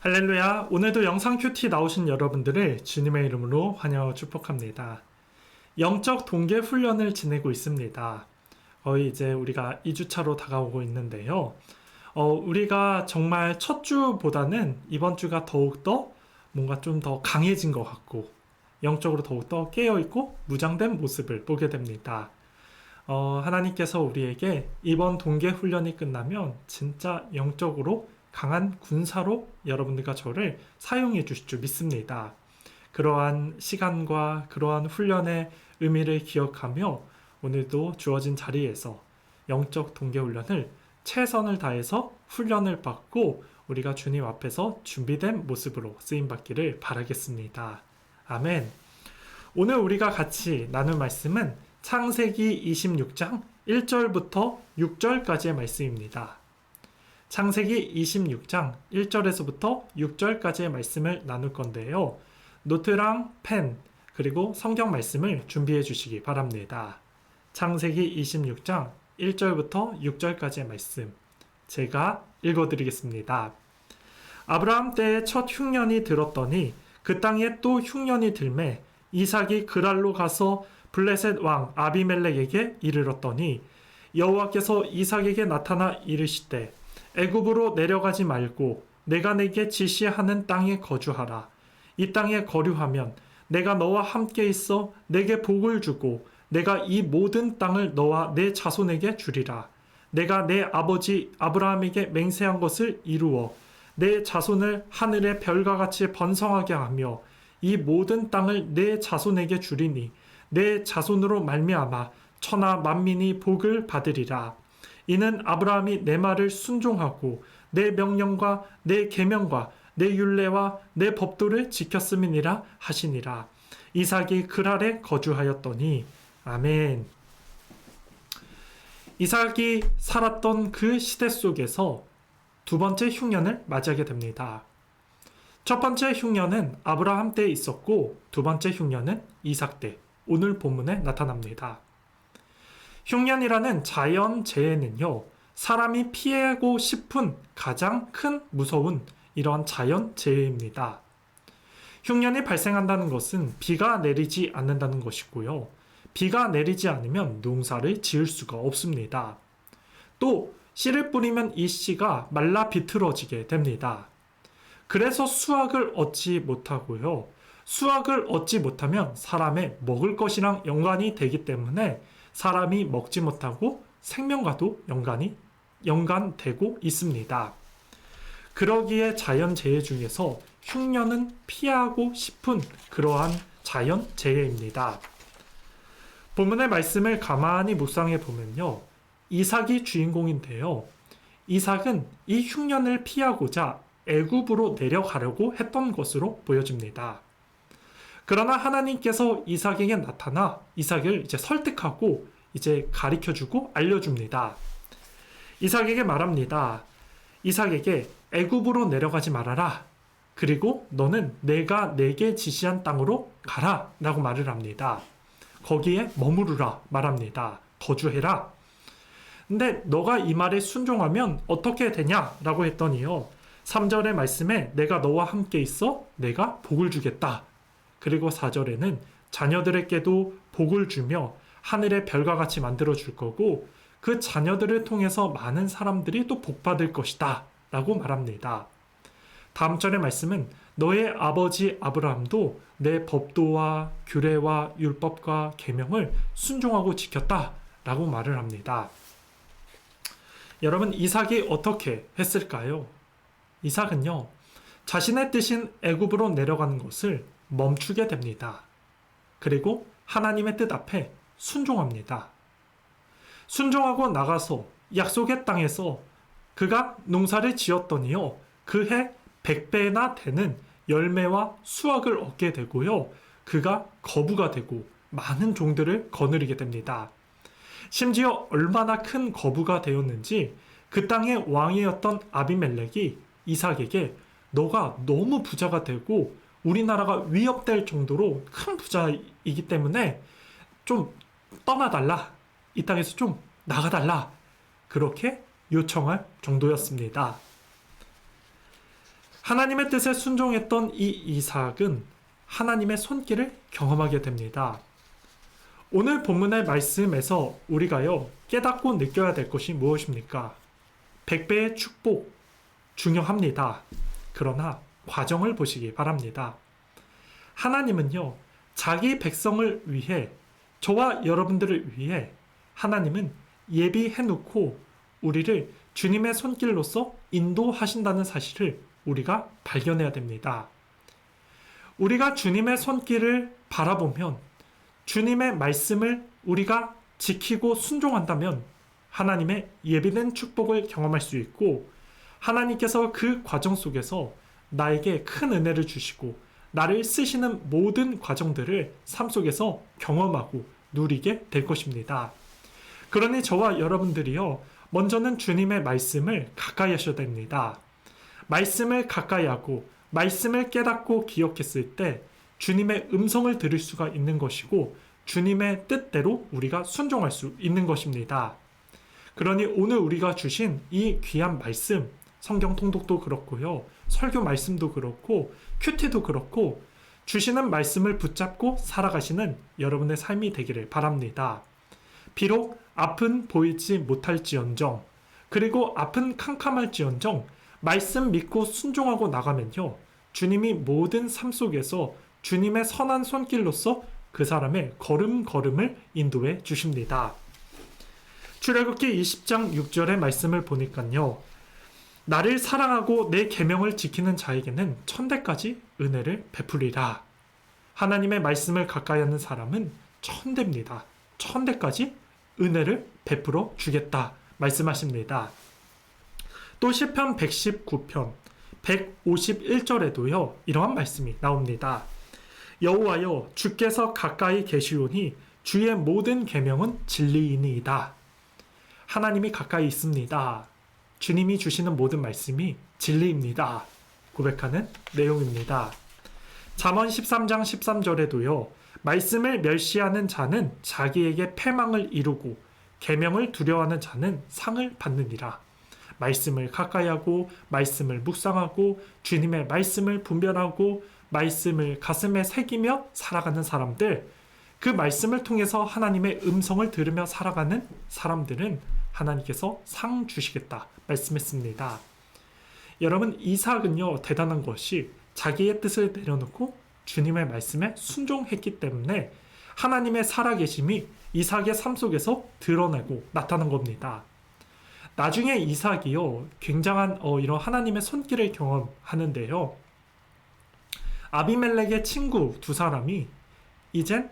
할렐루야. 오늘도 영상 큐티 나오신 여러분들을 주님의 이름으로 환영하고 축복합니다. 영적 동계 훈련을 지내고 있습니다. 거의 이제 우리가 2주차로 다가오고 있는데요. 우리가 정말 첫 주보다는 이번 주가 더욱더 뭔가 좀 더 강해진 것 같고 영적으로 더욱더 깨어있고 무장된 모습을 보게 됩니다. 하나님께서 우리에게 이번 동계 훈련이 끝나면 진짜 영적으로 강한 군사로 여러분들과 저를 사용해 주실 줄 믿습니다. 그러한 시간과 그러한 훈련의 의미를 기억하며 오늘도 주어진 자리에서 영적 동계훈련을 최선을 다해서 훈련을 받고 우리가 주님 앞에서 준비된 모습으로 쓰임받기를 바라겠습니다. 아멘. 오늘 우리가 같이 나눌 말씀은 창세기 26장 1절부터 6절까지의 말씀입니다. 창세기 26장 1절에서부터 6절까지의 말씀을 나눌 건데요. 노트랑 펜 그리고 성경 말씀을 준비해 주시기 바랍니다. 창세기 26장 1절부터 6절까지의 말씀 제가 읽어드리겠습니다. 아브라함 때의 첫 흉년이 들었더니 그 땅에 또 흉년이 들매 이삭이 그랄로 가서 블레셋 왕 아비멜렉에게 이르렀더니 여호와께서 이삭에게 나타나 이르시되 애굽으로 내려가지 말고 내가 내게 지시하는 땅에 거주하라. 이 땅에 거류하면 내가 너와 함께 있어 내게 복을 주고 내가 이 모든 땅을 너와 내 자손에게 주리라. 내가 내 아버지 아브라함에게 맹세한 것을 이루어 내 자손을 하늘의 별과 같이 번성하게 하며 이 모든 땅을 내 자손에게 주리니 내 자손으로 말미암아 천하 만민이 복을 받으리라. 이는 아브라함이 내 말을 순종하고 내 명령과 내 계명과 내 율례와 내 법도를 지켰음이니라 하시니라. 이삭이 그랄에 거주하였더니 아멘. 이삭이 살았던 그 시대 속에서 두 번째 흉년을 맞이하게 됩니다. 첫 번째 흉년은 아브라함 때 있었고 두 번째 흉년은 이삭 때 오늘 본문에 나타납니다. 흉년이라는 자연재해는요, 사람이 피하고 싶은 가장 큰 무서운 이러한 자연재해입니다. 흉년이 발생한다는 것은 비가 내리지 않는다는 것이고요. 비가 내리지 않으면 농사를 지을 수가 없습니다. 또 씨를 뿌리면 이 씨가 말라 비틀어지게 됩니다. 그래서 수확을 얻지 못하고요. 수확을 얻지 못하면 사람의 먹을 것이랑 연관이 되기 때문에 사람이 먹지 못하고 생명과도 연관되고 있습니다. 그러기에 자연재해 중에서 흉년은 피하고 싶은 그러한 자연재해입니다. 본문의 말씀을 가만히 묵상해 보면요. 이삭이 주인공인데요. 이삭은 이 흉년을 피하고자 애굽으로 내려가려고 했던 것으로 보여집니다. 그러나 하나님께서 이삭에게 나타나 이삭을 이제 설득하고 이제 가르쳐주고 알려줍니다. 이삭에게 말합니다. 이삭에게 애굽으로 내려가지 말아라. 그리고 너는 내가 내게 지시한 땅으로 가라 라고 말을 합니다. 거기에 머무르라 말합니다. 거주해라. 근데 너가 이 말에 순종하면 어떻게 되냐 라고 했더니요. 3절의 말씀에 내가 너와 함께 있어 내가 복을 주겠다. 그리고 4절에는 자녀들에게도 복을 주며 하늘의 별과 같이 만들어 줄 거고 그 자녀들을 통해서 많은 사람들이 또 복받을 것이다 라고 말합니다. 다음 절의 말씀은 너의 아버지 아브라함도 내 법도와 규례와 율법과 계명을 순종하고 지켰다 라고 말을 합니다. 여러분 이삭이 어떻게 했을까요? 이삭은요 자신의 뜻인 애굽으로 내려가는 것을 멈추게 됩니다. 그리고 하나님의 뜻 앞에 순종합니다. 순종하고 나가서 약속의 땅에서 그가 농사를 지었더니요. 그해 100배나 되는 열매와 수확을 얻게 되고요. 그가 거부가 되고 많은 종들을 거느리게 됩니다. 심지어 얼마나 큰 거부가 되었는지 그 땅의 왕이었던 아비멜렉이 이삭에게 너가 너무 부자가 되고 우리나라가 위협될 정도로 큰 부자이기 때문에 좀 떠나달라. 이 땅에서 좀 나가달라. 그렇게 요청할 정도였습니다. 하나님의 뜻에 순종했던 이 이삭은 하나님의 손길을 경험하게 됩니다. 오늘 본문의 말씀에서 우리가요 깨닫고 느껴야 될 것이 무엇입니까? 100배의 축복 중요합니다. 그러나 과정을 보시기 바랍니다. 하나님은요 자기 백성을 위해, 저와 여러분들을 위해 하나님은 예비해 놓고 우리를 주님의 손길로서 인도하신다는 사실을 우리가 발견해야 됩니다. 우리가 주님의 손길을 바라보면, 주님의 말씀을 우리가 지키고 순종한다면 하나님의 예비된 축복을 경험할 수 있고, 하나님께서 그 과정 속에서 나에게 큰 은혜를 주시고 나를 쓰시는 모든 과정들을 삶 속에서 경험하고 누리게 될 것입니다. 그러니 저와 여러분들이요 먼저는 주님의 말씀을 가까이 하셔야 됩니다. 말씀을 가까이 하고 말씀을 깨닫고 기억했을 때 주님의 음성을 들을 수가 있는 것이고 주님의 뜻대로 우리가 순종할 수 있는 것입니다. 그러니 오늘 우리가 주신 이 귀한 말씀, 성경 통독도 그렇고요, 설교 말씀도 그렇고 큐티도 그렇고 주시는 말씀을 붙잡고 살아가시는 여러분의 삶이 되기를 바랍니다. 비록 앞은 보이지 못할지언정, 그리고 앞은 캄캄할지언정 말씀 믿고 순종하고 나가면요 주님이 모든 삶 속에서 주님의 선한 손길로서 그 사람의 걸음걸음을 인도해 주십니다. 출애굽기 20장 6절의 말씀을 보니까요, 나를 사랑하고 내 계명을 지키는 자에게는 천대까지 은혜를 베풀리라. 하나님의 말씀을 가까이 하는 사람은 천대입니다. 천대까지 은혜를 베풀어 주겠다 말씀하십니다. 또 시편 119편 151절에도요 이러한 말씀이 나옵니다. 여호와여 주께서 가까이 계시오니 주의 모든 계명은 진리이니이다. 하나님이 가까이 있습니다. 주님이 주시는 모든 말씀이 진리입니다. 고백하는 내용입니다. 잠언 13장 13절에도요. 말씀을 멸시하는 자는 자기에게 패망을 이루고 계명을 두려워하는 자는 상을 받느니라. 말씀을 가까이하고 말씀을 묵상하고 주님의 말씀을 분별하고 말씀을 가슴에 새기며 살아가는 사람들, 그 말씀을 통해서 하나님의 음성을 들으며 살아가는 사람들은 하나님께서 상 주시겠다 말씀했습니다. 여러분, 이삭은요 대단한 것이 자기의 뜻을 내려놓고 주님의 말씀에 순종했기 때문에 하나님의 살아계심이 이삭의 삶 속에서 드러나고 나타난 겁니다. 나중에 이삭이요 굉장한 이런 하나님의 손길을 경험하는데요, 아비멜렉의 친구 두 사람이 이젠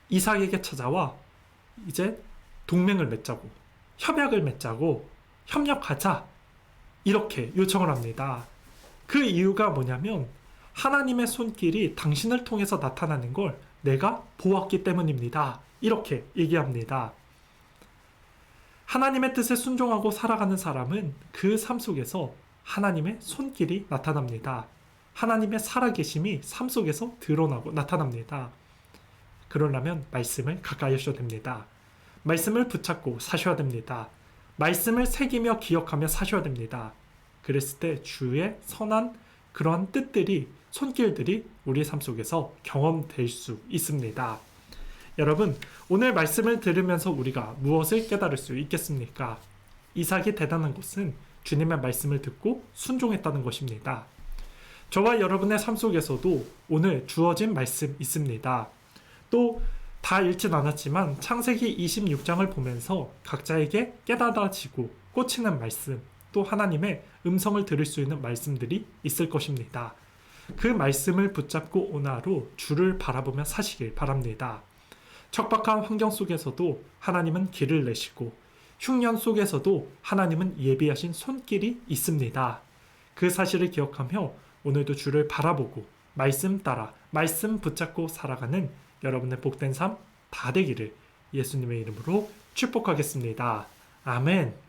이삭에게 찾아와 이제 동맹을 맺자고, 협약을 맺자고, 협력하자 이렇게 요청을 합니다. 그 이유가 뭐냐면 하나님의 손길이 당신을 통해서 나타나는 걸 내가 보았기 때문입니다. 이렇게 얘기합니다. 하나님의 뜻에 순종하고 살아가는 사람은 그 삶 속에서 하나님의 손길이 나타납니다. 하나님의 살아계심이 삶 속에서 드러나고 나타납니다. 그러려면 말씀을 가까이 하셔야 됩니다. 말씀을 붙잡고 사셔야 됩니다. 말씀을 새기며 기억하며 사셔야 됩니다. 그랬을 때 주의 선한 그러한 뜻들이, 손길들이 우리 삶 속에서 경험될 수 있습니다. 여러분, 오늘 말씀을 들으면서 우리가 무엇을 깨달을 수 있겠습니까? 이삭이 대단한 것은 주님의 말씀을 듣고 순종했다는 것입니다. 저와 여러분의 삶 속에서도 오늘 주어진 말씀 있습니다. 또 다 읽진 않았지만 창세기 26장을 보면서 각자에게 깨닫아지고 꽂히는 말씀, 또 하나님의 음성을 들을 수 있는 말씀들이 있을 것입니다. 그 말씀을 붙잡고 오늘 하루 주를 바라보며 사시길 바랍니다. 척박한 환경 속에서도 하나님은 길을 내시고 흉년 속에서도 하나님은 예비하신 손길이 있습니다. 그 사실을 기억하며 오늘도 주를 바라보고 말씀 따라 말씀 붙잡고 살아가는 여러분의 복된 삶 다 되기를 예수님의 이름으로 축복하겠습니다. 아멘.